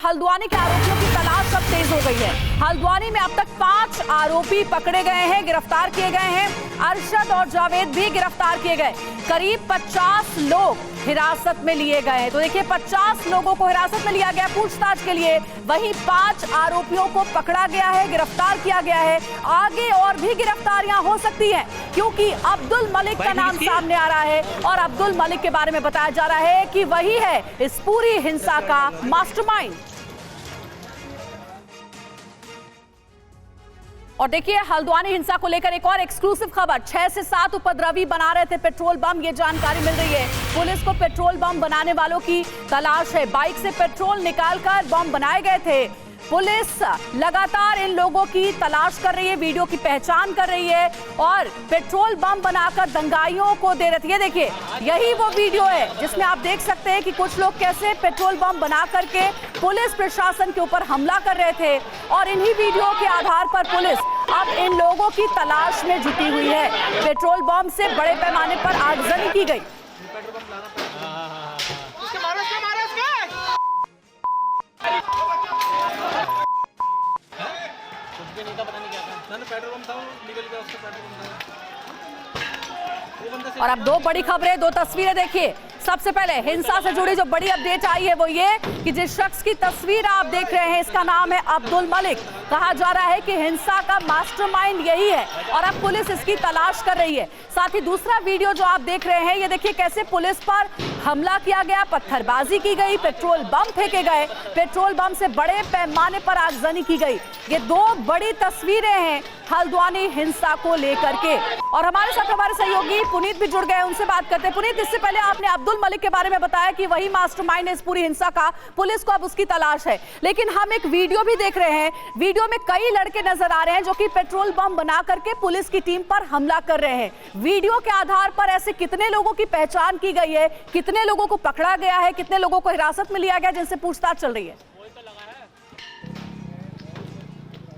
हल्द्वानी के आरोपियों की तलाश अब तेज हो गई है। हल्द्वानी में अब तक 5 आरोपी पकड़े गए हैं, गिरफ्तार किए गए हैं। अरशद और जावेद भी गिरफ्तार किए गए। करीब 50 लोग हिरासत में लिए गए हैं। तो देखिए 50 लोगों को हिरासत में लिया गया पूछताछ के लिए। वहीं 5 आरोपियों को पकड़ा गया है, गिरफ्तार किया गया है। आगे और भी गिरफ्तारियां हो सकती हैं क्योंकि अब्दुल मलिक का नाम सामने आ रहा है और अब्दुल मलिक के बारे में बताया जा रहा है कि वही है इस पूरी हिंसा का मास्टरमाइंड। और देखिए हल्द्वानी हिंसा को लेकर एक और एक्सक्लूसिव खबर। 6 से 7 उपद्रवी बना रहे थे पेट्रोल बम, ये जानकारी मिल रही है। पुलिस को पेट्रोल बम बनाने वालों की तलाश है। बाइक से पेट्रोल निकालकर बम बनाए गए थे। पुलिस लगातार इन लोगों की तलाश कर रही है, वीडियो की पहचान कर रही है और पेट्रोल बम बनाकर दंगाइयों को दे रही है। देखिए यही वो वीडियो है जिसमें आप देख सकते हैं कि कुछ लोग कैसे पेट्रोल बम बना करके पुलिस प्रशासन के ऊपर हमला कर रहे थे और इन्हीं वीडियो के आधार पर पुलिस अब इन लोगों की तलाश में जुटी हुई है। पेट्रोल बम से बड़े पैमाने पर आगजनी की गई। और अब 2 बड़ी खबरें, 2 तस्वीरें देखिए। सबसे पहले हिंसा से जुड़ी जो बड़ी अपडेट आई है वो ये कि जिस शख्स की तस्वीर आप देख रहे हैं इसका नाम है अब्दुल मलिक। कहा जा रहा है कि हिंसा का मास्टरमाइंड यही है और अब पुलिस इसकी तलाश कर रही है। साथ ही दूसरा वीडियो जो आप देख रहे हैं ये देखिए कैसे पुलिस पर हमला किया गया, पत्थरबाजी की गई, पेट्रोल बम फेंके गए, पेट्रोल बम से बड़े पैमाने पर आगजनी की गई। ये 2 बड़ी तस्वीरें हैं हल्द्वानी हिंसा को लेकर के। और हमारे साथ हमारे सहयोगी पुनीत भी जुड़ गए, उनसे बात करते हैं। पुनीत, इससे पहले आपने अब्दुल मलिक के बारे में बताया कि वही मास्टरमाइंड है इस पूरी हिंसा का, पुलिस को अब उसकी तलाश है। लेकिन हम एक वीडियो भी देख रहे हैं, वीडियो में कई लड़के नजर आ रहे हैं जो कि पेट्रोल बम बना करके पुलिस की टीम पर हमला कर रहे हैं। वीडियो के आधार पर ऐसे कितने लोगों की पहचान की गई है, कितने लोगों को पकड़ा गया है, कितने लोगों को हिरासत में लिया गया जिनसे पूछताछ चल रही है?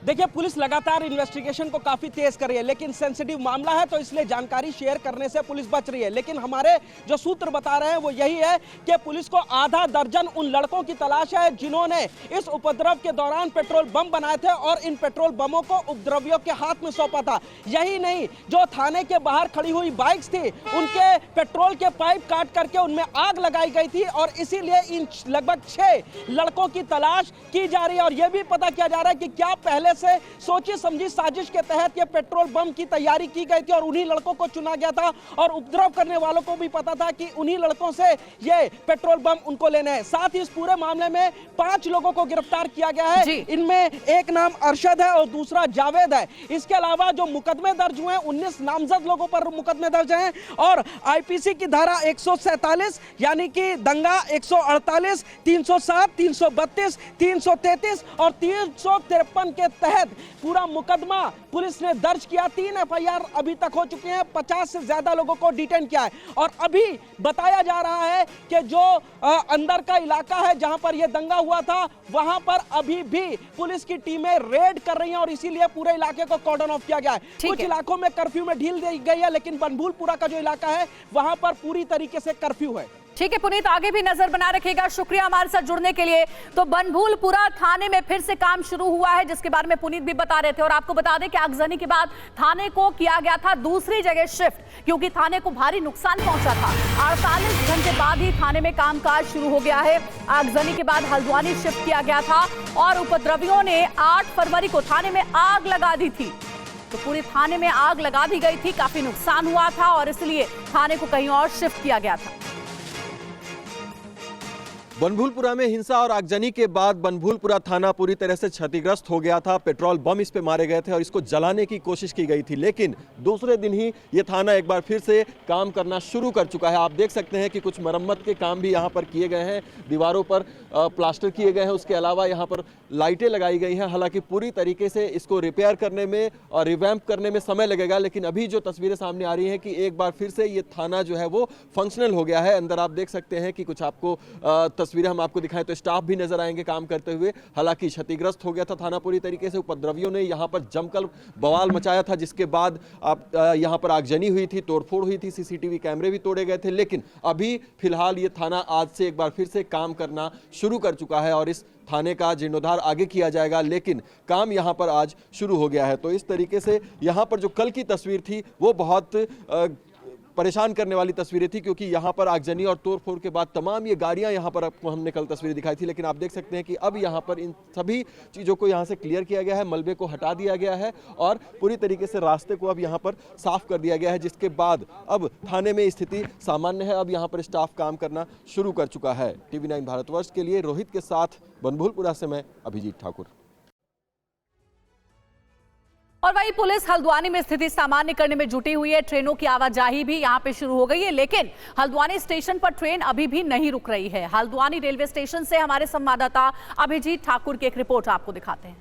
देखिए पुलिस लगातार इन्वेस्टिगेशन को काफी तेज कर रही है, लेकिन सेंसिटिव मामला है तो इसलिए जानकारी शेयर करने से पुलिस बच रही है। लेकिन हमारे जो सूत्र बता रहे हैं वो यही है कि पुलिस को आधा दर्जन उन लड़कों की तलाश है जिन्होंने इस उपद्रव के दौरान पेट्रोल बम बनाए थे और इन पेट्रोल बमों को उपद्रवियों के हाथ में सौंपा था। यही नहीं, जो थाने के बाहर खड़ी हुई बाइक्स थी उनके पेट्रोल के पाइप काट करके उनमें आग लगाई गई थी और इसीलिए इन लगभग 6 लड़कों की तलाश की जा रही है। और यह भी पता किया जा रहा है कि क्या पहले से सोची समझी साजिश के तहत ये पेट्रोल बम की तैयारी की गई थी और उन्हीं लड़कों को चुना गया था और उपद्रव करने वालों को भी पता था कि उन्हीं लड़कों से ये पेट्रोल बम उनको लेने हैं। साथ ही इस पूरे मामले में 5 लोगों को गिरफ्तार किया गया है। इनमें एक नाम अरशद है और दूसरा जावेद है। इसके अलावा जो मुकदमे दर्ज हुए 19 नामजद लोगों पर मुकदमे दर्ज हैं और आईपीसी की धारा 147 यानी कि दंगा 148, 307, 332, 333 और 353 के तहत पूरा मुकदमा पुलिस ने दर्ज किया। 3 एफआईआर अभी तक हो चुके हैं, 50 से ज्यादा लोगों को डिटेन किया है। और अभी बताया जा रहा है कि जो अंदर का इलाका है जहां पर यह दंगा हुआ था वहां पर अभी भी पुलिस की टीमें रेड कर रही हैं और इसीलिए पूरे इलाके को कॉर्डन ऑफ किया गया है। कुछ इलाकों में कर्फ्यू में ढील दी गई है, लेकिन बनभूलपुरा का जो इलाका है वहां पर पूरी तरीके से कर्फ्यू है। ठीक है पुनीत, आगे भी नजर बना रखिएगा। शुक्रिया हमारे साथ जुड़ने के लिए। तो बनभूलपुरा थाने में फिर से काम शुरू हुआ है जिसके बारे में पुनीत भी बता रहे थे। और आपको बता दें कि आगजनी के बाद थाने को किया गया था दूसरी जगह शिफ्ट क्योंकि थाने को भारी नुकसान पहुंचा था। 48 घंटे बाद ही थाने में कामकाज शुरू हो गया है। आगजनी के बाद हल्द्वानी शिफ्ट किया गया था और उपद्रवियों ने 8 फरवरी को थाने में आग लगा दी थी। तो पूरे थाने में आग लगा दी गई थी, काफी नुकसान हुआ था और इसलिए थाने को कहीं और शिफ्ट किया गया था। बनभूलपुरा में हिंसा और आगजनी के बाद बनभूलपुरा थाना पूरी तरह से क्षतिग्रस्त हो गया था। पेट्रोल बम इस पे मारे गए थे और इसको जलाने की कोशिश की गई थी, लेकिन दूसरे दिन ही ये थाना एक बार फिर से काम करना शुरू कर चुका है। आप देख सकते हैं कि कुछ मरम्मत के काम भी यहाँ पर किए गए हैं, दीवारों पर प्लास्टर किए गए हैं, उसके अलावा यहाँ पर लाइटें लगाई गई हैं। हालांकि पूरी तरीके से इसको रिपेयर करने में और रिवैम्प करने में समय लगेगा, लेकिन अभी जो तस्वीरें सामने आ रही हैं कि एक बार फिर से ये थाना जो है वो फंक्शनल हो गया है। अंदर आप देख सकते हैं कि कुछ आपको तस्वीरें हम आपको दिखाएं तो स्टाफ भी नजर आएंगे काम करते हुए। हालांकि क्षतिग्रस्त हो गया था थाना पूरी तरीके से। उपद्रवियों ने यहाँ पर जमकर बवाल मचाया था, जिसके बाद यहाँ पर आगजनी हुई थी, तोड़फोड़ हुई थी, सीसीटीवी कैमरे भी तोड़े गए थे। लेकिन अभी फिलहाल ये थाना आज से एक बार फिर से काम करना शुरू कर चुका है और इस थाने का जीर्णोद्धार आगे किया जाएगा, लेकिन काम यहां पर आज शुरू हो गया है। तो इस तरीके से यहां पर जो कल की तस्वीर थी वो बहुत परेशान करने वाली तस्वीरें थी, क्योंकि यहां पर आगजनी और तोड़फोड़ के बाद तमाम ये गाड़ियां यहां पर आपको हमने कल तस्वीरें दिखाई थी। लेकिन आप देख सकते हैं कि अब यहां पर इन सभी चीज़ों को यहां से क्लियर किया गया है, मलबे को हटा दिया गया है और पूरी तरीके से रास्ते को अब यहां पर साफ कर दिया गया है, जिसके बाद अब थाने में स्थिति सामान्य है। अब यहां पर स्टाफ काम करना शुरू कर चुका है। TV9 भारतवर्ष के लिए रोहित के साथ बनभूलपुरा से मैं अभिजीत ठाकुर। और वही पुलिस हल्द्वानी में स्थिति सामान्य करने में जुटी हुई है। ट्रेनों की आवाजाही भी यहां पे शुरू हो गई है, लेकिन हल्द्वानी स्टेशन पर ट्रेन अभी भी नहीं रुक रही है। हल्द्वानी रेलवे स्टेशन से हमारे संवाददाता अभिजीत ठाकुर की एक रिपोर्ट आपको दिखाते हैं।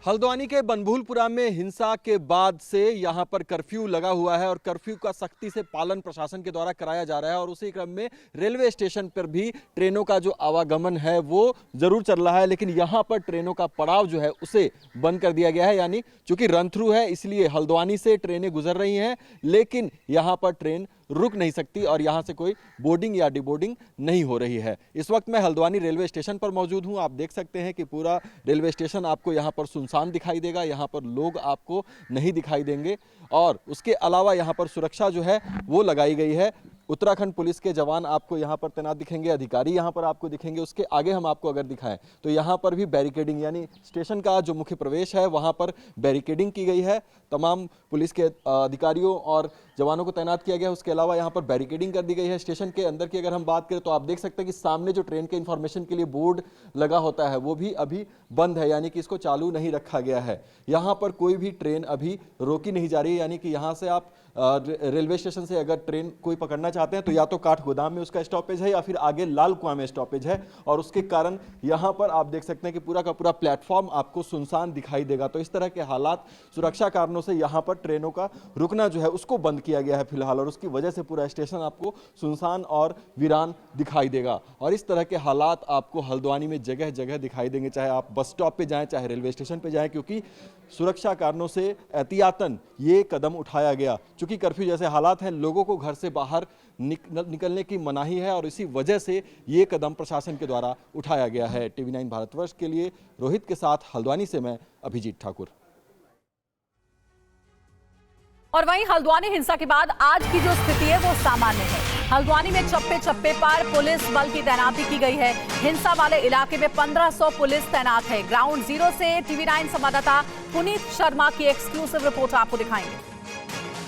हल्द्वानी के बनभूलपुरा में हिंसा के बाद से यहां पर कर्फ्यू लगा हुआ है और कर्फ्यू का सख्ती से पालन प्रशासन के द्वारा कराया जा रहा है। और उसी क्रम में रेलवे स्टेशन पर भी ट्रेनों का जो आवागमन है वो जरूर चल रहा है, लेकिन यहां पर ट्रेनों का पड़ाव जो है उसे बंद कर दिया गया है। यानी चूंकि रन थ्रू है इसलिए हल्द्वानी से ट्रेनें गुजर रही हैं, लेकिन यहां पर ट्रेन रुक नहीं सकती और यहां से कोई बोर्डिंग या डिबोर्डिंग नहीं हो रही है। इस वक्त मैं हल्द्वानी रेलवे स्टेशन पर मौजूद हूं। आप देख सकते हैं कि पूरा रेलवे स्टेशन आपको यहां पर सुनसान दिखाई देगा, यहां पर लोग आपको नहीं दिखाई देंगे और उसके अलावा यहां पर सुरक्षा जो है वो लगाई गई है। उत्तराखंड पुलिस के जवान आपको यहाँ पर तैनात दिखेंगे, अधिकारी यहाँ पर आपको दिखेंगे। उसके आगे हम आपको अगर दिखाएं तो यहाँ पर भी बैरिकेडिंग, यानी स्टेशन का जो मुख्य प्रवेश है वहाँ पर बैरिकेडिंग की गई है। तमाम पुलिस के अधिकारियों और जवानों को तैनात किया गया है। उसके अलावा यहाँ पर बैरिकेडिंग कर दी गई है। स्टेशन के अंदर की अगर हम बात करें तो आप देख सकते हैं कि सामने जो ट्रेन के इन्फॉर्मेशन के लिए बोर्ड लगा होता है वो भी अभी बंद है, यानी कि इसको चालू नहीं रखा गया है। यहाँ पर कोई भी ट्रेन अभी रोकी नहीं जा रही है, यानी कि यहाँ से आप रेलवे स्टेशन से अगर ट्रेन कोई पकड़ना चाहते हैं तो या तो काठगोदाम में उसका स्टॉपेज है या फिर आगे लाल कुआं में स्टॉपेज है। और उसके कारण यहाँ पर आप देख सकते हैं कि पूरा का पूरा प्लेटफॉर्म आपको सुनसान दिखाई देगा। तो इस तरह के हालात, सुरक्षा कारणों से यहाँ पर ट्रेनों का रुकना जो है उसको बंद किया गया है फिलहाल, और उसकी वजह से पूरा स्टेशन आपको सुनसान और वीरान दिखाई देगा। और इस तरह के हालात आपको हल्द्वानी में जगह जगह दिखाई देंगे, चाहे आप बस स्टॉप पे जाएं चाहे रेलवे स्टेशन पे जाएं, क्योंकि सुरक्षा कारणों से एहतियातन ये कदम उठाया गया। चूंकि कर्फ्यू जैसे हालात हैं, लोगों को घर से बाहर निकलने की मनाही है और इसी वजह से ये कदम प्रशासन के द्वारा उठाया गया है। TV9 भारतवर्ष के लिए रोहित के साथ हल्द्वानी से मैं अभिजीत ठाकुर। और वहीं हल्द्वानी हिंसा के बाद आज की जो स्थिति है वो सामान्य है। हल्द्वानी में चप्पे चप्पे पर पुलिस बल की तैनाती की गई है। हिंसा वाले इलाके में 1500 पुलिस तैनात है। ग्राउंड जीरो से TV9 संवाददाता पुनीत शर्मा की एक्सक्लूसिव रिपोर्ट आपको दिखाएंगे।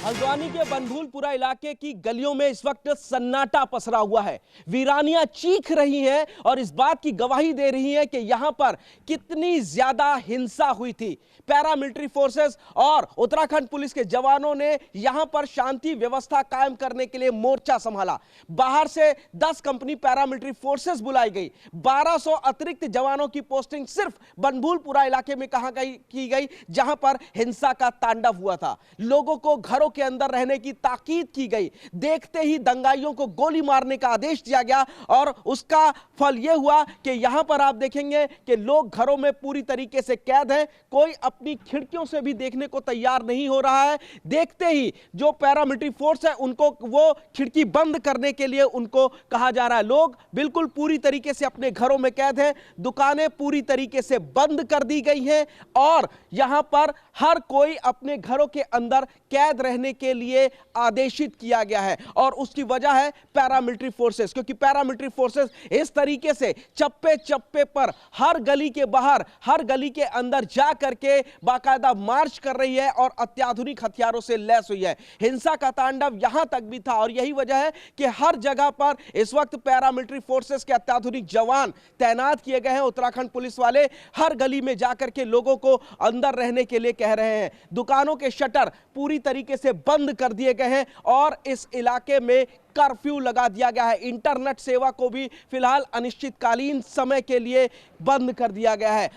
हल्द्वानी के बनभूलपुरा इलाके की गलियों में इस वक्त सन्नाटा पसरा हुआ है। वीरानियां चीख रही हैं और इस बात की गवाही दे रही हैं कि यहां पर कितनी ज्यादा हिंसा हुई थी। पैरामिलिट्री फोर्सेस और उत्तराखंड पुलिस के जवानों ने यहां पर शांति व्यवस्था कायम करने के लिए मोर्चा संभाला। बाहर से 10 कंपनी पैरामिलिट्री फोर्सेस बुलाई गई। 1200 अतिरिक्त जवानों की पोस्टिंग सिर्फ बनभूलपुरा इलाके में की गई, जहां पर हिंसा का तांडव हुआ था। लोगों को घरों के अंदर रहने की ताकीद की गई। देखते ही दंगाइयों को गोली मारने का आदेश दिया गया और उसका फल यह हुआ कि यहां पर आप देखेंगे कि लोग घरों में पूरी तरीके से कैद हैं। कोई अपनी खिड़कियों से भी देखने को तैयार नहीं हो रहा है। देखते ही जो पैरामिलिट्री फोर्स है उनको वो खिड़की बंद करने के लिए उनको कहा जा रहा है। लोग बिल्कुल पूरी तरीके से अपने घरों में कैद हैं। दुकानें पूरी तरीके से बंद कर दी गई हैं और यहां पर हर कोई अपने घरों के अंदर कैद रहने के लिए आदेशित किया गया है। और उसकी वजह है पैरामिलिट्री फोर्सेस, क्योंकि पैरामिलिट्री फोर्सेस इस तरीके से चप्पे चप्पे पर हर गली के बाहर, हर गली के अंदर जा करके बाकायदा मार्च कर रही है और अत्याधुनिक हथियारों से लैस हुई है। हिंसा का तांडव यहां तक भी था और यही वजह है कि हर जगह पर इस वक्त पैरामिलिट्री फोर्सेस के अत्याधुनिक जवान तैनात किए गए हैं। उत्तराखंड पुलिस वाले हर गली में जाकर के लोगों को अंदर रहने के लिए कह रहे हैं। दुकानों के शटर पूरी तरीके से बंद कर दिए गए हैं और इस इलाके में कर्फ्यू लगा दिया गया है। इंटरनेट सेवा को भी फिलहाल अनिश्चितकालीन समय के लिए बंद कर दिया गया है।